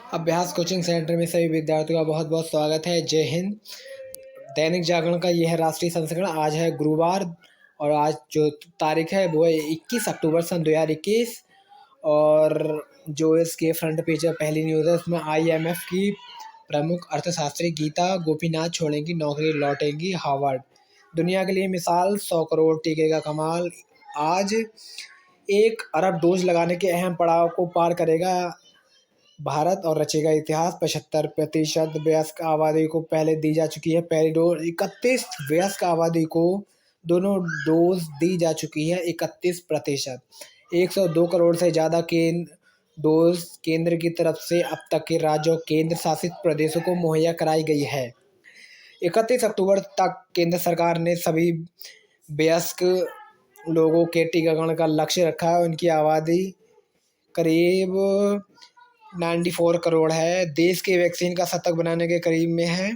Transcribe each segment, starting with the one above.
अभ्यास coaching centre में सभी विद्यार्थियों का बहुत बहुत स्वागत है। जय हिंद। दैनिक जागरण का यह राष्ट्रीय संस्करण आज है गुरुवार और आज जो तारीख है वो है 21 अक्टूबर सन 2021। और जो इसके फ्रंट पेज पर पहली न्यूज़ है उसमें IMF की प्रमुख अर्थशास्त्री गीता गोपीनाथ छोड़ेंगी नौकरी, लौटेंगी हार्वर्ड। दुनिया के लिए मिसाल, 100 करोड़ टीके का कमाल। आज 1 अरब डोज लगाने के अहम पड़ाव को पार करेगा भारत और रचेगा इतिहास। 75% वयस्क आबादी को पहले दी जा चुकी है पहली डोज। 31 वयस्क आबादी को दोनों डोज दी जा चुकी है। 31%। 102 करोड़ से ज़्यादा डोज केंद्र की तरफ से अब तक के राज्यों केंद्र शासित प्रदेशों को मुहैया कराई गई है। 31 अक्टूबर तक केंद्र सरकार ने सभी वयस्क लोगों के टीकाकरण का लक्ष्य रखा है। उनकी आबादी करीब 94 करोड़ है। देश के वैक्सीन का शतक बनाने के करीब में है।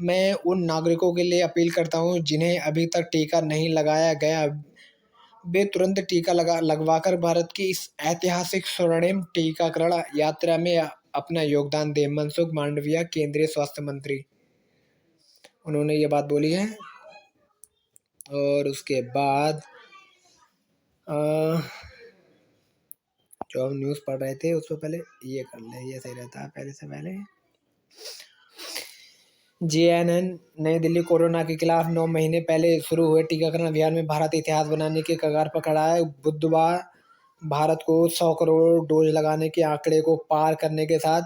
मैं उन नागरिकों के लिए अपील करता हूं जिन्हें अभी तक टीका नहीं लगाया गया, वे तुरंत टीका लगवाकर भारत की इस ऐतिहासिक स्वर्णिम टीकाकरण यात्रा में अपना योगदान दें। मनसुख मांडविया, केंद्रीय स्वास्थ्य मंत्री, उन्होंने ये बात बोली है। और उसके बाद जो हम न्यूज़ पढ़ रहे थे उससे पहले ये कर ले, ये सही रहता है। पहले से पहले JNN नई दिल्ली कोरोना के खिलाफ 9 महीने पहले शुरू हुए टीकाकरण अभियान में भारत इतिहास बनाने के कगार पर खड़ा है। बुधवार भारत को 100 करोड़ डोज लगाने के आंकड़े को पार करने के साथ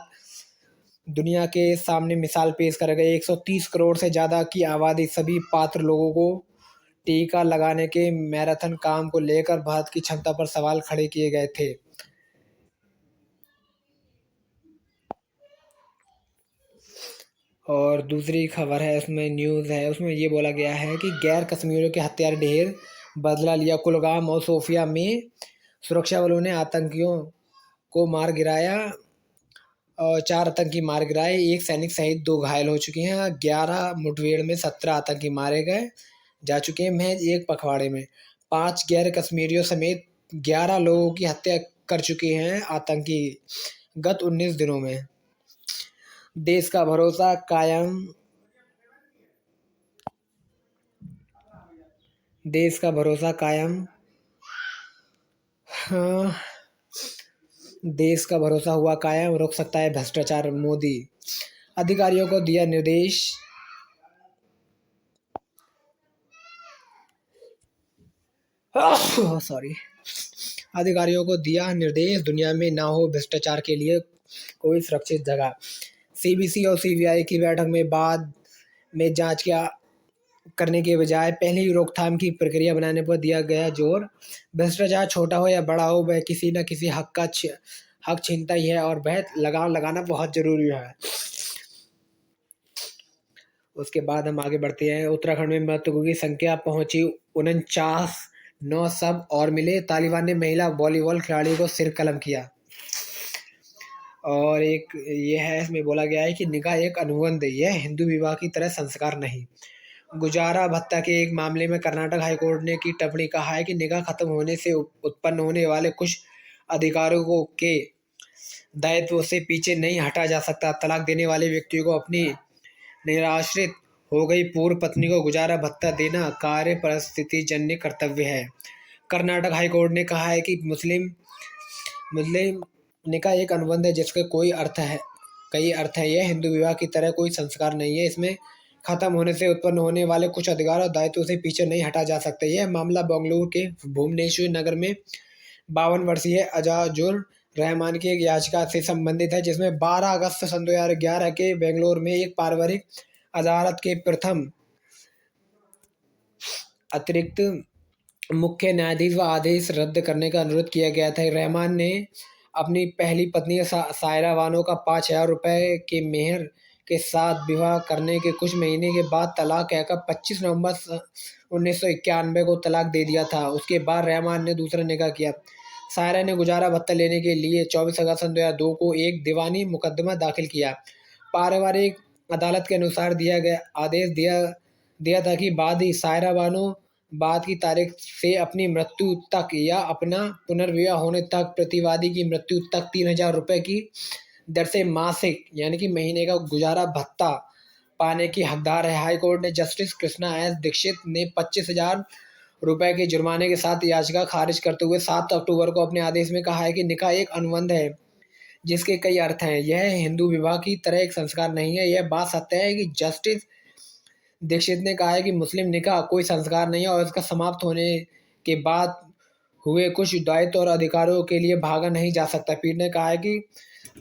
दुनिया के सामने मिसाल पेश कर गए। 130 करोड़ से ज़्यादा की आबादी सभी पात्र लोगों को टीका लगाने के मैराथन काम को लेकर भारत की क्षमता पर सवाल खड़े किए गए थे। और दूसरी खबर है, उसमें न्यूज़ है, उसमें ये बोला गया है कि गैर कश्मीरियों के हत्यारे ढेर बदला लिया। कुलगाम और सोफिया में सुरक्षा बलों ने आतंकियों को मार गिराया और 4 आतंकी मार गिराए, 1 सैनिक सहित 2 घायल हो चुके हैं। 11 मुठभेड़ में 17 आतंकी मारे गए जा चुके हैं महज एक पखवाड़े में। 5 गैर कश्मीरियों समेत 11 लोगों की हत्या कर चुके हैं आतंकी गत 19 दिनों में। देश का भरोसा कायम, देश का भरोसा कायम, हाँ, देश का भरोसा हुआ कायम, रुक सकता है भ्रष्टाचार। मोदी अधिकारियों को दिया निर्देश, सॉरी, अधिकारियों को दिया निर्देश, दुनिया में ना हो भ्रष्टाचार के लिए कोई सुरक्षित जगह। CBC और CBI की बैठक में बाद में जांच क्या करने के बजाय पहले ही रोकथाम की प्रक्रिया बनाने पर दिया गया जोर। भ्रष्टाचार छोटा हो या बड़ा हो, वह किसी न किसी हक छीनता ही है और वह लगाम लगाना बहुत जरूरी है। उसके बाद हम आगे बढ़ते हैं। उत्तराखंड में मृतकों की संख्या पहुंची 49, 9 सब और मिले। तालिबान ने महिला वॉलीबॉल खिलाड़ी को सिर कलम किया। और एक ये है, इसमें बोला गया है कि निकाह एक अनुबंध है, यह हिंदू विवाह की तरह संस्कार नहीं। गुजारा भत्ता के एक मामले में कर्नाटक हाईकोर्ट ने की टिप्पणी कहा है कि निकाह खत्म होने से उत्पन्न होने वाले कुछ अधिकारों के दायित्व से पीछे नहीं हटा जा सकता। तलाक देने वाले व्यक्ति को अपनी निराश्रित हो गई पूर्व पत्नी को गुजारा भत्ता देना कार्य परिस्थिति जन्य कर्तव्य है। कर्नाटक हाईकोर्ट ने कहा है कि मुस्लिम निकाह एक अनुबंध है जिसके कई अर्थ है। यह हिंदू विवाह की तरह कोई संस्कार नहीं है। इसमें खत्म होने से उत्पन्न होने वाले कुछ अधिकार और दायित्व से पीछे नहीं हटा जा सकते। यह मामला बेंगलुरु के भुवनेश्वर नगर में 52 वर्षीय अजाजुर रहमान की एक याचिका से संबंधित है, जिसमें 12 अगस्त सन 2011 के बेंगलुरु में एक पारिवारिक अदालत के प्रथम अतिरिक्त मुख्य न्यायाधीश व आदेश रद्द करने का अनुरोध किया गया था। रहमान ने अपनी पहली पत्नी सायरा बानो का 5,000 रुपये के मेहर के साथ विवाह करने के कुछ महीने के बाद तलाक कहकर 25 नवंबर 1991 को तलाक दे दिया था। उसके बाद रहमान ने दूसरा निकाह किया। सायरा ने गुजारा भत्ता लेने के लिए 24 अगस्त 2002 को एक दीवानी मुकदमा दाखिल किया। पारिवारिक अदालत के अनुसार आदेश दिया था कि बाद ही सायरा बानो बाद की तारीख से अपनी मृत्यु तक या अपना पुनर्विवाह होने तक प्रतिवादी की मृत्यु तक 3,000 रुपये की दर से मासिक यानी कि महीने का गुजारा भत्ता पाने की हकदार है। हाई कोर्ट ने जस्टिस कृष्णा एस दीक्षित ने 25,000 रुपए के जुर्माने के साथ याचिका खारिज करते हुए 7 अक्टूबर को अपने आदेश में कहा है कि निकाह एक अनुबंध है जिसके कई अर्थ हैं। यह हिंदू विवाह की तरह एक संस्कार नहीं है। यह बात सत्य है कि जस्टिस दीक्षित ने कहा है कि मुस्लिम निकाह कोई संस्कार नहीं है और इसका समाप्त होने के बाद हुए कुछ दायित्व और अधिकारों के लिए भागा नहीं जा सकता। पीठ ने कहा है कि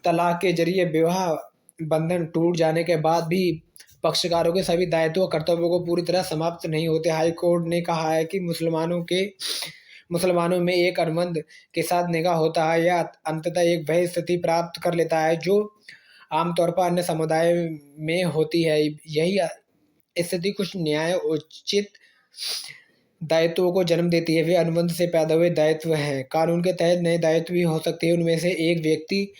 तलाक के जरिए विवाह बंधन टूट जाने के बाद भी पक्षकारों के सभी दायित्व और कर्तव्यों को पूरी तरह समाप्त नहीं होते। हाई कोर्ट ने कहा है कि मुसलमानों में एक अनुबंध के साथ निकाह होता है या अंततः एक वह स्थिति प्राप्त कर लेता है जो आमतौर पर अन्य समुदाय में होती है। यही स्थिति कुछ न्याय उचित दायित्वों को जन्म देती है। वे अनुबंध से पैदा हुए दायित्व हैं। कानून के तहत नए दायित्व भी हो सकते हैं। उनमें से एक व्यक्ति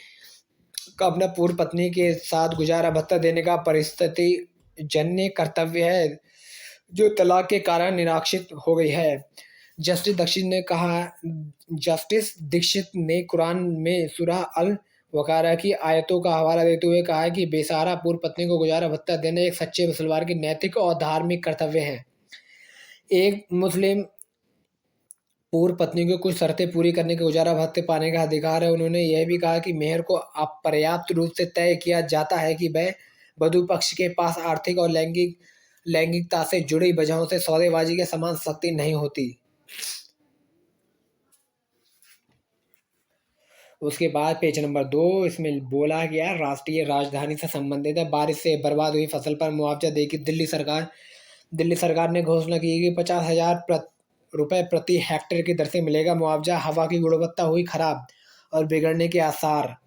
का अपना पूर्व पत्नी के साथ गुजारा भत्ता देने का परिस्थिति जन्य कर्तव्य है जो तलाक के कारण निराक्षित हो गई है। जस्टिस दीक्षित ने कुरान में सूरह अल बकरा की आयतों का हवाला देते हुए कहा है कि बेसहारा पूर्व पत्नी को गुजारा भत्ता देना एक सच्चे मुसलमान की नैतिक और धार्मिक कर्तव्य है। एक मुस्लिम पूर्व पत्नी को कुछ शर्तें पूरी करने के गुजारा भत्ते पाने का अधिकार है। उन्होंने यह भी कहा कि मेहर को अपर्याप्त रूप से तय किया जाता है कि वह वधु पक्ष के पास आर्थिक और लैंगिकता से जुड़ी वजहों से सौदेबाजी के समान शक्ति नहीं होती। उसके बाद पेज नंबर 2 इसमें बोला गया राष्ट्रीय राजधानी से संबंधित है। बारिश से बर्बाद हुई फसल पर मुआवजा देगी दिल्ली सरकार। दिल्ली सरकार ने घोषणा की कि 50,000 रुपये प्रति हेक्टेयर की दर से मिलेगा मुआवजा। हवा की गुणवत्ता हुई खराब और बिगड़ने के आसार।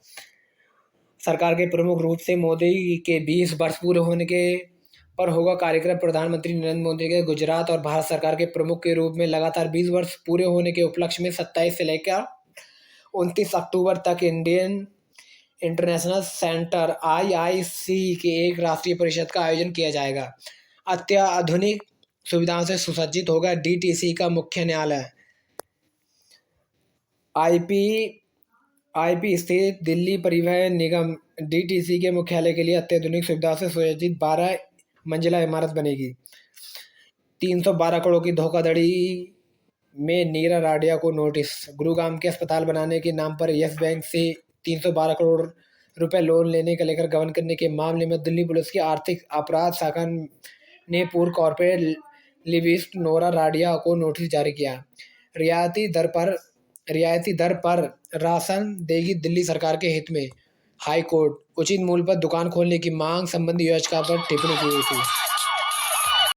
सरकार के प्रमुख रूप से मोदी के 20 वर्ष पूरे होने के पर होगा कार्यक्रम। प्रधानमंत्री नरेंद्र मोदी के गुजरात और भारत सरकार के प्रमुख के रूप में लगातार 20 वर्ष पूरे होने के उपलक्ष्य में 27 से लेकर 29 अक्टूबर तक इंडियन इंटरनेशनल सेंटर IIC के एक राष्ट्रीय परिषद का आयोजन किया जाएगा। अत्याधुनिक सुविधाओं से सुसज्जित होगा DTC का मुख्य न्यायालय। IP स्थित दिल्ली परिवहन निगम DTC के मुख्यालय के लिए अत्याधुनिक सुविधाओं से सुसज्जित 12 मंजिला इमारत बनेगी। 312 करोड़ की धोखाधड़ी में नीरव राडिया को नोटिस। गुरुग्राम के अस्पताल बनाने के नाम पर यस बैंक से 312 करोड़ रुपए लोन लेने का लेकर गबन करने के मामले में दिल्ली पुलिस की आर्थिक अपराध शाखा ने पूर्व कॉर्पोरेट लिबिस्ट नोरा राडिया को नोटिस जारी किया। रियायती दर पर राशन देगी दिल्ली सरकार के हित में। हाई कोर्ट उचित मूल्य पर दुकान खोलने की मांग संबंधी याचिका पर टिप्पणी की गई थी।